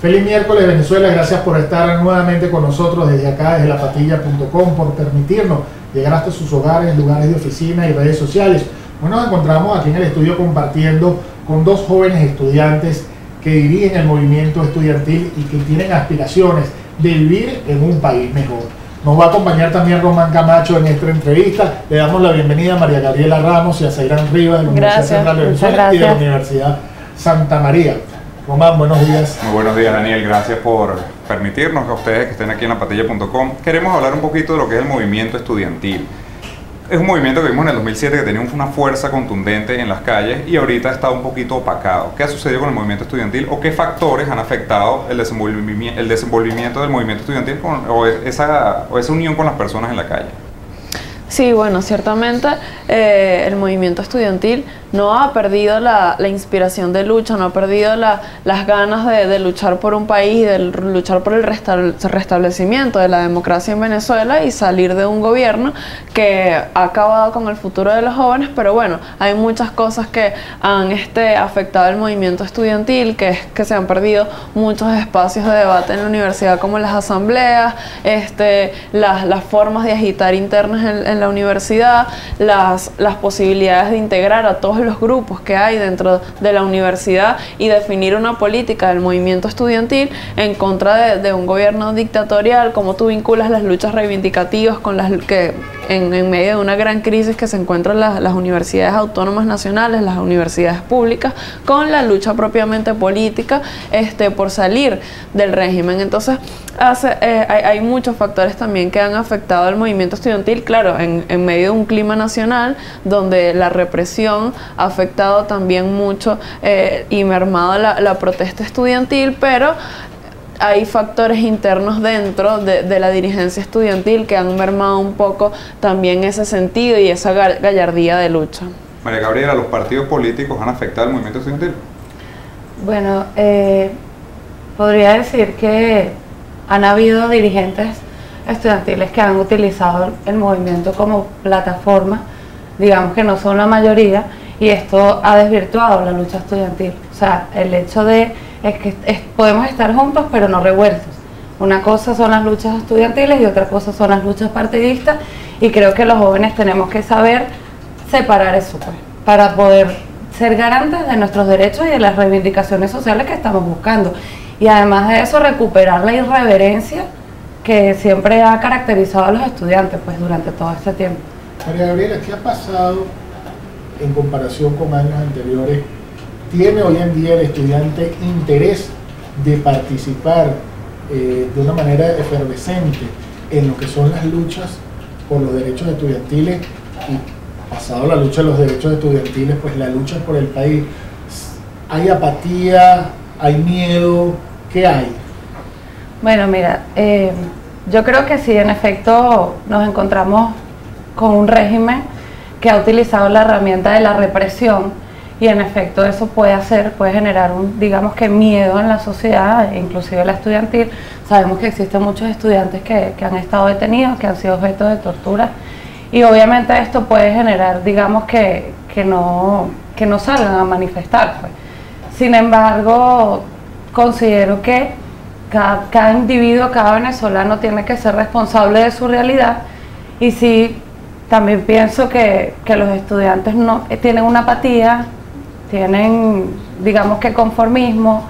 Feliz miércoles Venezuela, gracias por estar nuevamente con nosotros desde acá, desde lapatilla.com, por permitirnos llegar hasta sus hogares, lugares de oficina y redes sociales. Hoy nos encontramos aquí en el estudio compartiendo con dos jóvenes estudiantes que dirigen el movimiento estudiantil y que tienen aspiraciones de vivir en un país mejor. Nos va a acompañar también Román Camacho en esta entrevista. Le damos la bienvenida a María Gabriela Ramos y a Zairán Rivas de la Universidad Central de Venezuela y de la Universidad Santa María. Román, buenos días. Muy buenos días, Daniel. Gracias por permitirnos a ustedes que estén aquí en lapatilla.com. Queremos hablar un poquito de lo que es el movimiento estudiantil. Es un movimiento que vimos en el 2007 que tenía una fuerza contundente en las calles y ahorita está un poquito opacado. ¿Qué ha sucedido con el movimiento estudiantil o qué factores han afectado el desenvolvimiento del movimiento estudiantil o esa unión con las personas en la calle? Sí, bueno, ciertamente el movimiento estudiantil no ha perdido la inspiración de lucha, no ha perdido las ganas de luchar por un país, de luchar por el restablecimiento de la democracia en Venezuela y salir de un gobierno que ha acabado con el futuro de los jóvenes. Pero bueno, hay muchas cosas que han afectado el movimiento estudiantil, que es que se han perdido muchos espacios de debate en la universidad, como las asambleas, las formas de agitar internas en la universidad, las posibilidades de integrar a todos los grupos que hay dentro de la universidad y definir una política del movimiento estudiantil en contra de un gobierno dictatorial. Como tú vinculas las luchas reivindicativas con las que en medio de una gran crisis que se encuentran las universidades autónomas nacionales, las universidades públicas, con la lucha propiamente política por salir del régimen. Entonces hay muchos factores también que han afectado al movimiento estudiantil, claro, en medio de un clima nacional donde la represión ha afectado también mucho y mermado la protesta estudiantil, pero hay factores internos dentro de la dirigencia estudiantil que han mermado un poco también ese sentido y esa gallardía de lucha. María Gabriela, ¿los partidos políticos han afectado al movimiento estudiantil? Bueno, podría decir que han habido dirigentes estudiantiles que han utilizado el movimiento como plataforma, digamos que no son la mayoría, y esto ha desvirtuado la lucha estudiantil. O sea, el hecho de podemos estar juntos pero no revueltos. Una cosa son las luchas estudiantiles y otra cosa son las luchas partidistas, y creo que los jóvenes tenemos que saber separar eso, pues, para poder ser garantes de nuestros derechos y de las reivindicaciones sociales que estamos buscando. Y además de eso, recuperar la irreverencia que siempre ha caracterizado a los estudiantes, pues, durante todo este tiempo. María Gabriela, ¿qué ha pasado en comparación con años anteriores? ¿Tiene hoy en día el estudiante interés de participar de una manera efervescente en lo que son las luchas por los derechos estudiantiles? Y pasado la lucha de los derechos estudiantiles, pues la lucha por el país. ¿Hay apatía? ¿Hay miedo? ¿Qué hay? Bueno, mira, yo creo que sí, en efecto nos encontramos con un régimen que ha utilizado la herramienta de la represión, y en efecto eso puede generar digamos que miedo en la sociedad, inclusive la estudiantil. Sabemos que existen muchos estudiantes que han estado detenidos, que han sido objeto de tortura, y obviamente esto puede generar, digamos que no salgan a manifestar, pues. Sin embargo, considero que cada individuo, cada venezolano tiene que ser responsable de su realidad, y sí, también pienso que los estudiantes tienen una apatía, tienen, digamos que conformismo.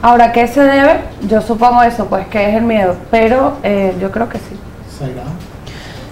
Ahora, ¿qué se debe? Yo supongo eso, pues, que es el miedo, pero yo creo que sí.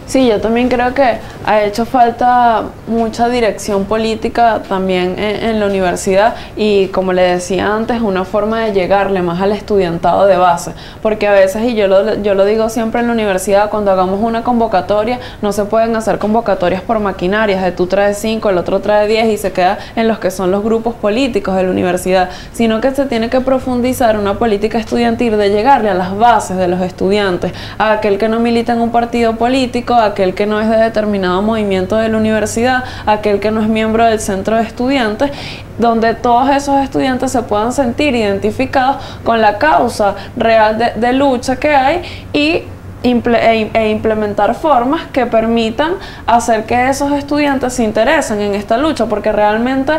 Sí, yo también creo que ha hecho falta mucha dirección política también en la universidad, y como le decía antes, una forma de llegarle más al estudiantado de base, porque a veces, y yo lo digo siempre en la universidad, cuando hagamos una convocatoria, no se pueden hacer convocatorias por maquinarias, de tú traes 5, el otro trae 10 y se queda en los que son los grupos políticos de la universidad, sino que se tiene que profundizar una política estudiantil de llegarle a las bases de los estudiantes, a aquel que no milita en un partido político, a aquel que no es de determinado movimiento de la universidad, a aquel que no es miembro del centro de estudiantes, donde todos esos estudiantes se puedan sentir identificados con la causa real de lucha que hay y implementar formas que permitan hacer que esos estudiantes se interesen en esta lucha, porque realmente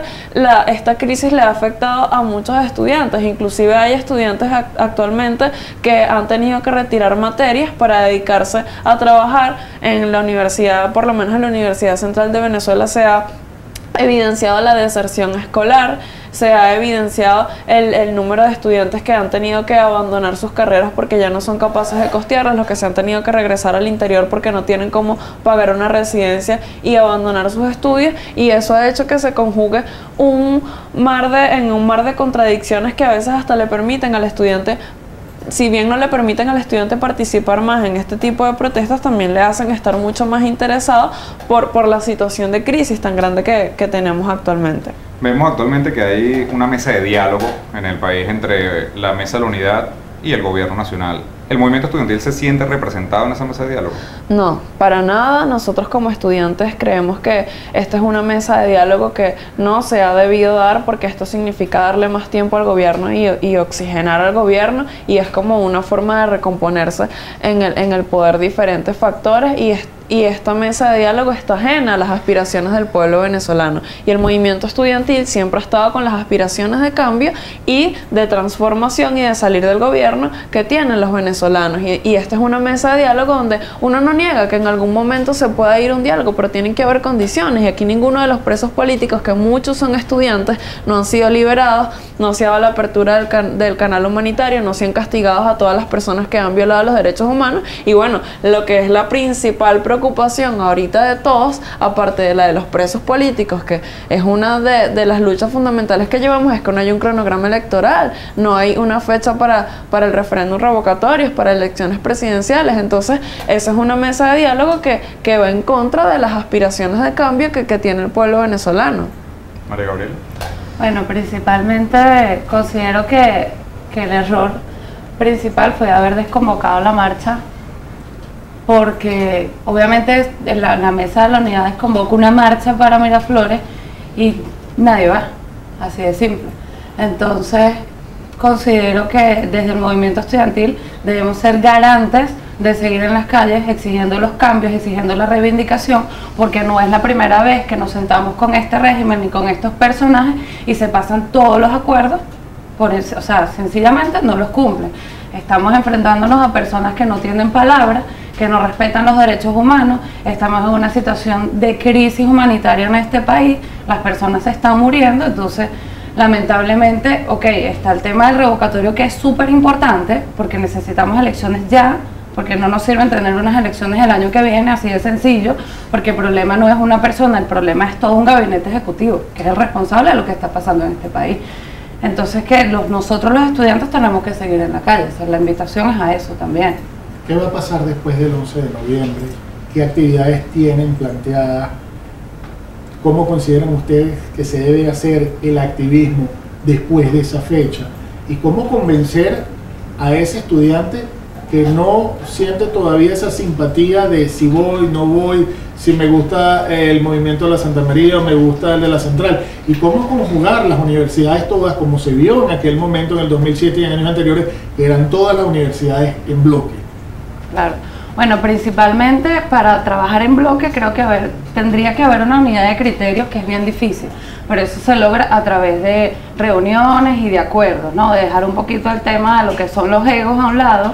esta crisis le ha afectado a muchos estudiantes. Inclusive hay estudiantes actualmente que han tenido que retirar materias para dedicarse a trabajar en la universidad. Por lo menos en la Universidad Central de Venezuela se ha evidenciado la deserción escolar, se ha evidenciado el número de estudiantes que han tenido que abandonar sus carreras porque ya no son capaces de costearlas, los que se han tenido que regresar al interior porque no tienen cómo pagar una residencia y abandonar sus estudios, y eso ha hecho que se conjugue un mar de contradicciones que a veces hasta le permiten al estudiante, si bien no le permiten al estudiante participar más en este tipo de protestas, también le hacen estar mucho más interesado por la situación de crisis tan grande que tenemos actualmente. Vemos actualmente que hay una mesa de diálogo en el país entre la Mesa de la Unidad y el Gobierno Nacional. ¿El movimiento estudiantil se siente representado en esa mesa de diálogo? No, para nada. Nosotros como estudiantes creemos que esta es una mesa de diálogo que no se ha debido dar, porque esto significa darle más tiempo al gobierno y oxigenar al gobierno, y es como una forma de recomponerse en el poder diferentes factores, y esta mesa de diálogo está ajena a las aspiraciones del pueblo venezolano. Y el movimiento estudiantil siempre ha estado con las aspiraciones de cambio y de transformación y de salir del gobierno que tienen los venezolanos. Y esta es una mesa de diálogo donde uno no niega que en algún momento se pueda ir un diálogo, pero tienen que haber condiciones. Y aquí ninguno de los presos políticos, que muchos son estudiantes, no han sido liberados, no se ha dado la apertura del canal humanitario, no se han castigado a todas las personas que han violado los derechos humanos. Y bueno, lo que es la principal preocupación ahorita de todos, aparte de la de los presos políticos, que es una de las luchas fundamentales que llevamos, es que no hay un cronograma electoral, no hay una fecha para el referéndum revocatorio, para elecciones presidenciales. Entonces esa es una mesa de diálogo que va en contra de las aspiraciones de cambio que tiene el pueblo venezolano. María Gabriela. Bueno, principalmente considero que el error principal fue haber desconvocado la marcha, porque obviamente la Mesa de la Unidad desconvoca una marcha para Miraflores y nadie va, así de simple. Entonces considero que desde el movimiento estudiantil debemos ser garantes de seguir en las calles exigiendo los cambios, exigiendo la reivindicación, porque no es la primera vez que nos sentamos con este régimen ni con estos personajes y se pasan todos los acuerdos, o sea, sencillamente no los cumplen. Estamos enfrentándonos a personas que no tienen palabra, que no respetan los derechos humanos. Estamos en una situación de crisis humanitaria en este país, las personas se están muriendo. Entonces lamentablemente, está el tema del revocatorio, que es súper importante porque necesitamos elecciones ya, porque no nos sirven tener unas elecciones el año que viene, así de sencillo, porque el problema no es una persona, el problema es todo un gabinete ejecutivo, que es el responsable de lo que está pasando en este país. Entonces nosotros los estudiantes tenemos que seguir en la calle, o sea, la invitación es a eso también. ¿Qué va a pasar después del 11 de noviembre? ¿Qué actividades tienen planteadas? ¿Cómo consideran ustedes que se debe hacer el activismo después de esa fecha? ¿Y cómo convencer a ese estudiante que no siente todavía esa simpatía de si voy, no voy, si me gusta el movimiento de la Santa María o me gusta el de la Central? ¿Y cómo conjugar las universidades todas, como se vio en aquel momento en el 2007 y en años anteriores, que eran todas las universidades en bloque? Claro. Bueno, principalmente para trabajar en bloque creo que tendría que haber una unidad de criterios, que es bien difícil, pero eso se logra a través de reuniones y de acuerdos, ¿no? De dejar un poquito el tema de lo que son los egos a un lado,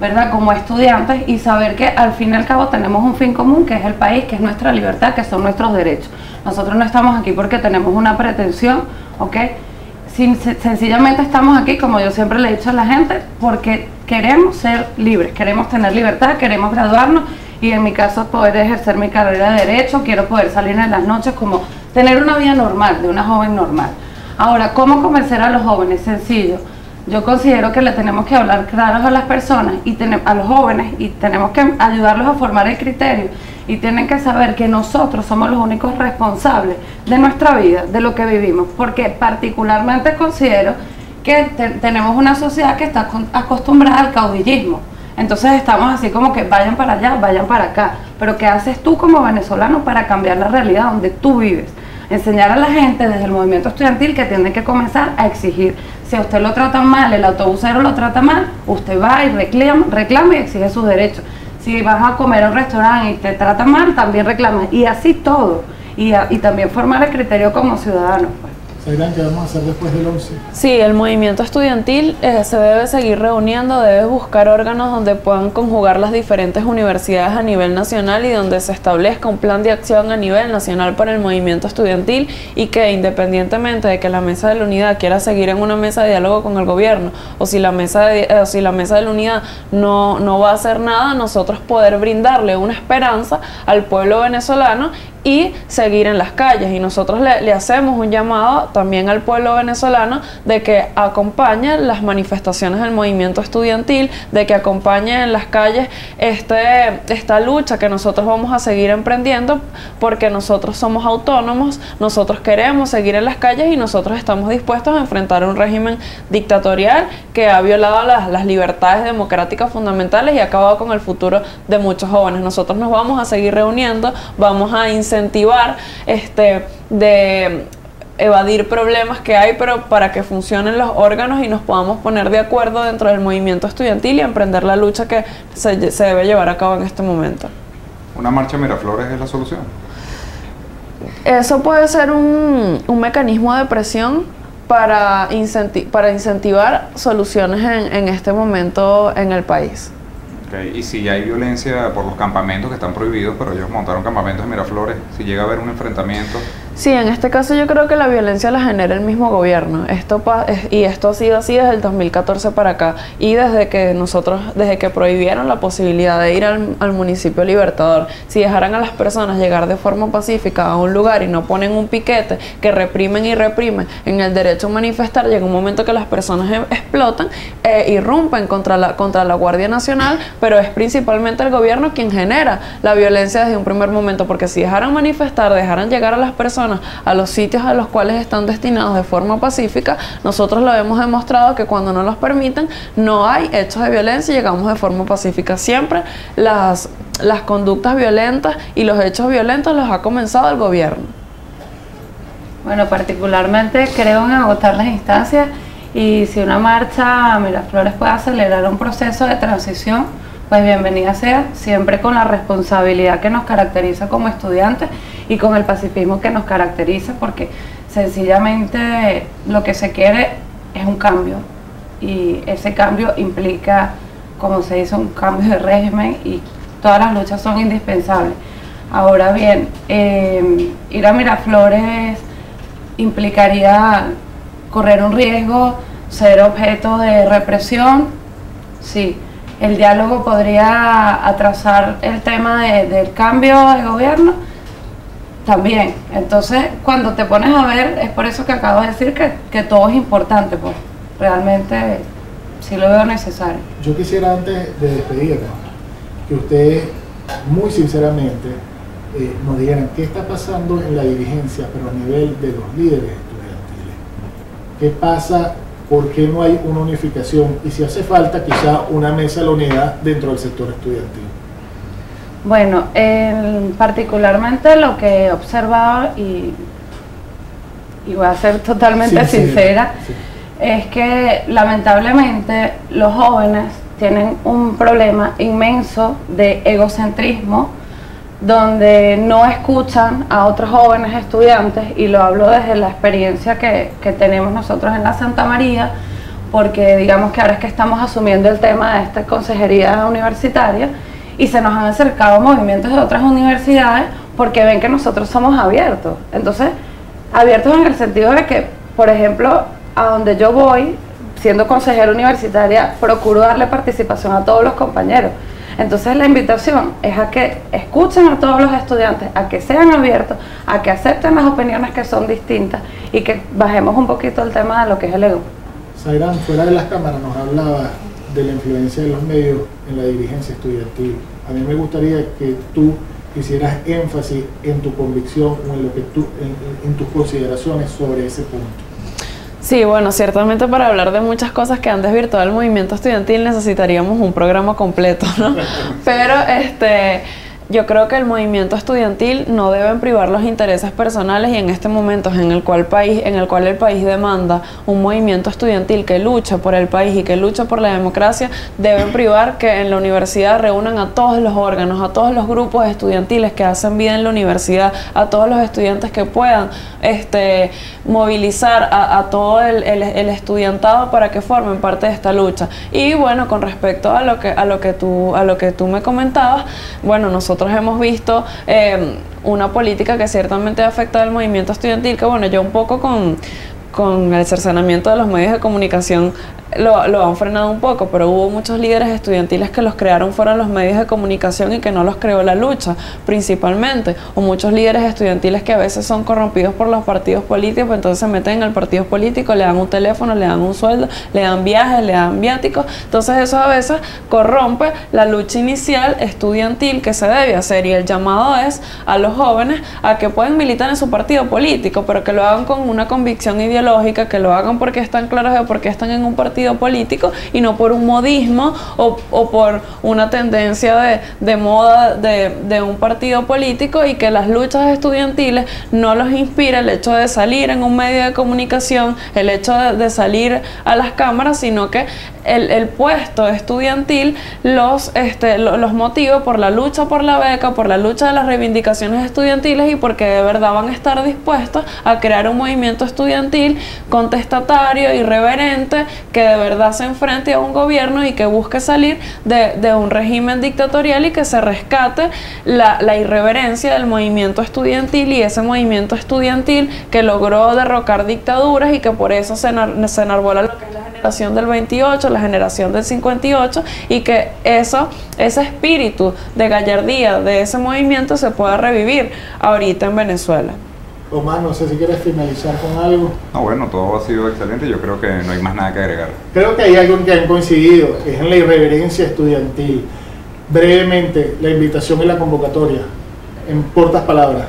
¿verdad? Como estudiantes, y saber que al fin y al cabo tenemos un fin común, que es el país, que es nuestra libertad, que son nuestros derechos. Nosotros no estamos aquí porque tenemos una pretensión, ¿ok? Sencillamente estamos aquí, como yo siempre le he dicho a la gente, porque queremos ser libres, queremos tener libertad, queremos graduarnos y en mi caso poder ejercer mi carrera de Derecho, quiero poder salir en las noches, como tener una vida normal, de una joven normal. Ahora, ¿cómo convencer a los jóvenes? Sencillo. Yo considero que le tenemos que hablar claros a las personas, a los jóvenes, y tenemos que ayudarlos a formar el criterio, y tienen que saber que nosotros somos los únicos responsables de nuestra vida, de lo que vivimos, porque particularmente considero que tenemos una sociedad que está acostumbrada al caudillismo. Entonces estamos así como que vayan para allá, vayan para acá, pero ¿qué haces tú como venezolano para cambiar la realidad donde tú vives? Enseñar a la gente desde el movimiento estudiantil que tiene que comenzar a exigir. Si a usted lo tratan mal, el autobusero lo trata mal, usted va y reclama y exige sus derechos. Si vas a comer a un restaurante y te tratan mal, también reclamas. Y así todo. Y también formar el criterio como ciudadanos, pues. Zairán, ¿qué vamos a hacer después del 11? Sí, el movimiento estudiantil se debe seguir reuniendo, debe buscar órganos donde puedan conjugar las diferentes universidades a nivel nacional y donde se establezca un plan de acción a nivel nacional para el movimiento estudiantil y que independientemente de que la Mesa de la Unidad quiera seguir en una mesa de diálogo con el gobierno o si la Mesa de la Unidad no va a hacer nada, nosotros poder brindarle una esperanza al pueblo venezolano y seguir en las calles. Y nosotros le hacemos un llamado también al pueblo venezolano de que acompañe las manifestaciones del movimiento estudiantil, de que acompañe en las calles esta lucha que nosotros vamos a seguir emprendiendo, porque nosotros somos autónomos, nosotros queremos seguir en las calles y nosotros estamos dispuestos a enfrentar un régimen dictatorial que ha violado las libertades democráticas fundamentales y ha acabado con el futuro de muchos jóvenes. Nosotros nos vamos a seguir reuniendo, vamos a incentivar de evadir problemas que hay, pero para que funcionen los órganos y nos podamos poner de acuerdo dentro del movimiento estudiantil y emprender la lucha que se debe llevar a cabo en este momento. ¿Una marcha Miraflores es la solución? Eso puede ser un mecanismo de presión para incentivar soluciones en este momento en el país. Okay. Y si hay violencia por los campamentos que están prohibidos, pero ellos montaron campamentos en Miraflores, si llega a haber un enfrentamiento... Sí, en este caso yo creo que la violencia la genera el mismo gobierno. Esto ha sido así desde el 2014 para acá y desde que prohibieron la posibilidad de ir al municipio Libertador. Si dejaran a las personas llegar de forma pacífica a un lugar y no ponen un piquete que reprimen en el derecho a manifestar, llega un momento que las personas explotan, irrumpen contra la Guardia Nacional, pero es principalmente el gobierno quien genera la violencia desde un primer momento, porque si dejaran manifestar, dejaran llegar a las personas a los sitios a los cuales están destinados de forma pacífica, nosotros lo hemos demostrado que cuando no los permiten no hay hechos de violencia y llegamos de forma pacífica. Siempre las conductas violentas y los hechos violentos los ha comenzado el gobierno. Bueno, particularmente creo en agotar las instancias y si una marcha Miraflores puede acelerar un proceso de transición, pues bienvenida sea, siempre con la responsabilidad que nos caracteriza como estudiantes y con el pacifismo que nos caracteriza, porque sencillamente lo que se quiere es un cambio y ese cambio implica, como se dice, un cambio de régimen y todas las luchas son indispensables. Ahora bien, ir a Miraflores implicaría correr un riesgo, ser objeto de represión, sí. El diálogo podría atrasar el tema del cambio de gobierno también. Entonces, cuando te pones a ver, es por eso que acabo de decir que todo es importante, pues realmente sí lo veo necesario. Yo quisiera, antes de despedirnos, que ustedes muy sinceramente nos dijeran qué está pasando en la dirigencia, pero a nivel de los líderes estudiantiles. ¿Qué pasa? ¿Por qué no hay una unificación? Y si hace falta quizá una mesa de la unidad dentro del sector estudiantil. Bueno, particularmente lo que he observado, y voy a ser totalmente sincera, sí, es que lamentablemente los jóvenes tienen un problema inmenso de egocentrismo, donde no escuchan a otros jóvenes estudiantes, y lo hablo desde la experiencia que tenemos nosotros en la Santa María, porque digamos que ahora es que estamos asumiendo el tema de esta consejería universitaria y se nos han acercado movimientos de otras universidades porque ven que nosotros somos abiertos. Entonces, abiertos en el sentido de que, por ejemplo, a donde yo voy, siendo consejera universitaria, procuro darle participación a todos los compañeros. Entonces la invitación es a que escuchen a todos los estudiantes, a que sean abiertos, a que acepten las opiniones que son distintas y que bajemos un poquito el tema de lo que es el ego. Zairán, fuera de las cámaras nos hablaba de la influencia de los medios en la dirigencia estudiantil. A mí me gustaría que tú hicieras énfasis en tu convicción o en lo que en tus consideraciones sobre ese punto. Sí, bueno, ciertamente para hablar de muchas cosas que han desvirtuado el movimiento estudiantil necesitaríamos un programa completo, ¿no? Pero yo creo que el movimiento estudiantil no deben privar los intereses personales, y en este momento en el cual el país demanda un movimiento estudiantil que luche por el país y que luche por la democracia, deben privar que en la universidad reúnan a todos los órganos, a todos los grupos estudiantiles que hacen vida en la universidad, a todos los estudiantes que puedan movilizar a todo el estudiantado para que formen parte de esta lucha. Y bueno, con respecto a lo que tú me comentabas, bueno, nosotros hemos visto una política que ciertamente ha afectado al movimiento estudiantil, que bueno, yo un poco con el cercenamiento de los medios de comunicación lo han frenado un poco, pero hubo muchos líderes estudiantiles que los crearon fueron los medios de comunicación y que no los creó la lucha, principalmente, o muchos líderes estudiantiles que a veces son corrompidos por los partidos políticos, pues entonces se meten en el partido político, le dan un teléfono, le dan un sueldo, le dan viajes, le dan viáticos, entonces eso a veces corrompe la lucha inicial estudiantil que se debe hacer, y el llamado es a los jóvenes a que pueden militar en su partido político, pero que lo hagan con una convicción ideológica, que lo hagan porque están claros de por qué están en un partido político y no por un modismo o por una tendencia de moda de un partido político, y que las luchas estudiantiles no los inspira el hecho de salir en un medio de comunicación, el hecho de salir a las cámaras, sino que el puesto estudiantil los motiva por la lucha por la beca, por la lucha de las reivindicaciones estudiantiles, y porque de verdad van a estar dispuestos a crear un movimiento estudiantil contestatario, irreverente, que de verdad se enfrente a un gobierno y que busque salir de un régimen dictatorial, y que se rescate la irreverencia del movimiento estudiantil, y ese movimiento estudiantil que logró derrocar dictaduras y que por eso se enarbola lo que es la generación del 28, la generación del 58, y que ese espíritu de gallardía de ese movimiento se pueda revivir ahorita en Venezuela. Omar, no sé si quieres finalizar con algo. No, bueno, todo ha sido excelente, yo creo que no hay más nada que agregar. Creo que hay algo en que han coincidido, es en la irreverencia estudiantil. Brevemente, la invitación y la convocatoria, en cortas palabras.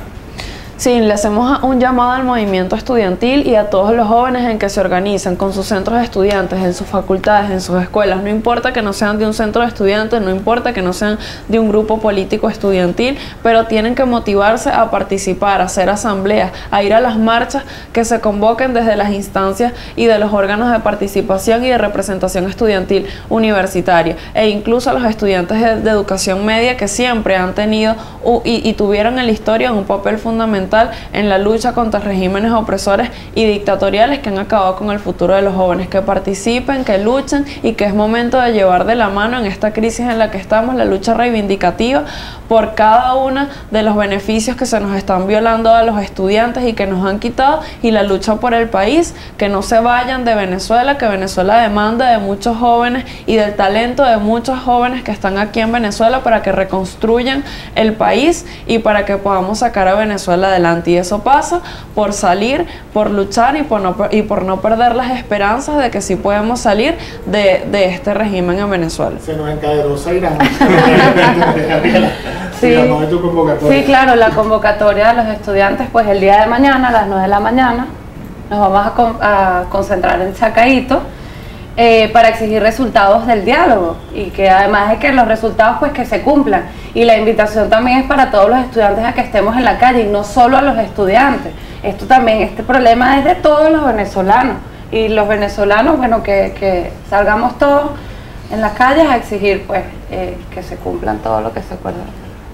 Sí, le hacemos un llamado al movimiento estudiantil y a todos los jóvenes en que se organizan con sus centros de estudiantes, en sus facultades, en sus escuelas. No importa que no sean de un centro de estudiantes, no importa que no sean de un grupo político estudiantil, pero tienen que motivarse a participar, a hacer asambleas, a ir a las marchas que se convoquen desde las instancias y de los órganos de participación y de representación estudiantil universitaria, e incluso a los estudiantes de educación media, que siempre han tenido y tuvieron en la historia un papel fundamental en la lucha contra regímenes opresores y dictatoriales que han acabado con el futuro de los jóvenes. Que participen, que luchen, y que es momento de llevar de la mano en esta crisis en la que estamos la lucha reivindicativa por cada uno de los beneficios que se nos están violando a los estudiantes y que nos han quitado, y la lucha por el país, que no se vayan de Venezuela, que Venezuela demanda de muchos jóvenes y del talento de muchos jóvenes que están aquí en Venezuela para que reconstruyan el país y para que podamos sacar a Venezuela adelante. Y eso pasa por salir, por luchar y por no perder las esperanzas de que sí podemos salir de este régimen en Venezuela. Se nos encadenó Zairán. Sí. Sí, claro, la convocatoria de los estudiantes, pues el día de mañana a las 9 de la mañana nos vamos a concentrar en Chacaíto para exigir resultados del diálogo, y que además de que los resultados pues que se cumplan, y la invitación también es para todos los estudiantes a que estemos en la calle, y no solo a los estudiantes. Este problema es de todos los venezolanos, y los venezolanos, bueno, que salgamos todos en las calles a exigir pues que se cumplan todo lo que se acuerda.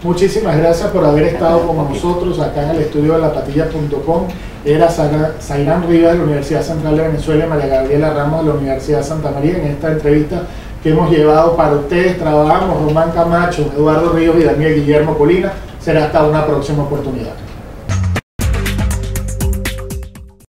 Muchísimas gracias por haber estado con nosotros acá en el estudio de lapatilla.com. Era Zairán Rivas de la Universidad Central de Venezuela y María Gabriela Ramos de la Universidad Santa María en esta entrevista que hemos llevado para ustedes. Trabajamos Román Camacho, Eduardo Ríos y Daniel Guillermo Colina. Será hasta una próxima oportunidad.